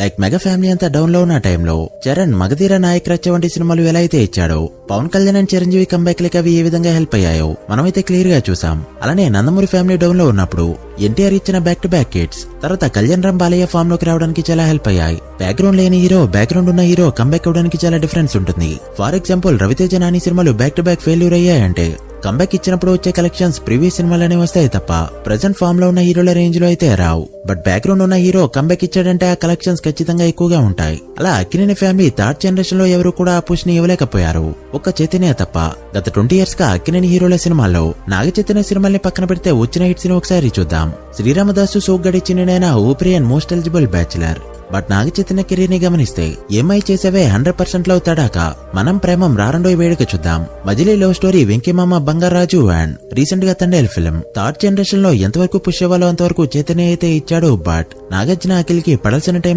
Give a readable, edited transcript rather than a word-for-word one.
Like mega family అంతా down లో ఉన్న టైంలో చరణ్ మగధీర నాయక్ రచ్చ వంటి సినిమాలు ఎలా అయితే ఇచ్చాడో పవన్ కళ్యాణ్ అండ్ చిరంజీవి కంబ్యాక్ లకి అవి ఏ విధంగా హెల్ప్ అయ్యాయో మనమైతే క్లియర్ గా చూసాం. అలానే నందమూరి ఫ్యామిలీ డౌన్ లో ఉన్నప్పుడు ఎన్టీఆర్ ఇచ్చిన బ్యాక్ టు బ్యాక్ హిట్స్ తర్వాత కళ్యాణ్ రామ్ బాలయ్య ఫామ్ లోకి రావడానికి చాలా హెల్ప్ అయ్యాయి. బ్యాక్గ్రౌండ్ లేని హీరో బ్యాక్గ్రౌండ్ ఉన్న హీరో కంబ్యాక్ అవడానికి చాలా డిఫరెన్స్ ఉంటుంది. ఫర్ ఎగ్జాంపుల్ రవితేజ నాని సినిమాలు బ్యాక్ టు బ్యాక్ ఫెయిల్యూర్ అయ్యాయంటే కంబ్యాక్ ఇచ్చినప్పుడు వచ్చే కలెక్షన్స్ ప్రీవియస్ సినిమాలనే వస్తాయి తప్ప ప్రెజెంట్ ఫామ్ లో ఉన్న హీరోల రేంజ్ లో అయితే రావు. బట్ బ్యాక్గ్రౌండ్ ఉన్న హీరో కంబ్యాక్ ఇచ్చాడంటే ఆ కలెక్షన్స్ ఖచ్చితంగా ఎక్కువగా ఉంటాయి. అలా అక్కినేని ఫ్యామిలీ థర్డ్ జనరేషన్ లో ఎవరు కూడా ఆ పుష్ ని ఇవ్వలేకపోయారు, ఒక్క చైతన్య తప్ప. గత 20 years గా అక్కినేని హీరోల సినిమాల్లో నాగ చైతన్య సినిమాల్ని పక్కన పెడితే వచ్చిన హిట్స్ ని ఒకసారి చూద్దాం. శ్రీరామదాసు సోగ్గడి చిన్ననైనా ఊపిరి and most eligible bachelor. But Naga Chaitanya career ని గమనిస్తే ఏమై చేసేవే 100% లవ్ తడాక, మనం Premam Rarandoi Veduka Chuddam, Majili love story, Venky Mama, Bangarraju and recent గా తండేల్ ఫిల్మ్. థర్డ్ జనరేషన్ లో ఎంతవరకు పుష్ అవ్వాలో అంతవరకు చైతన్య అయితే ఇచ్చాడు. బట్ నాగార్జున అఖిల్ కి పడాల్సిన టైంలో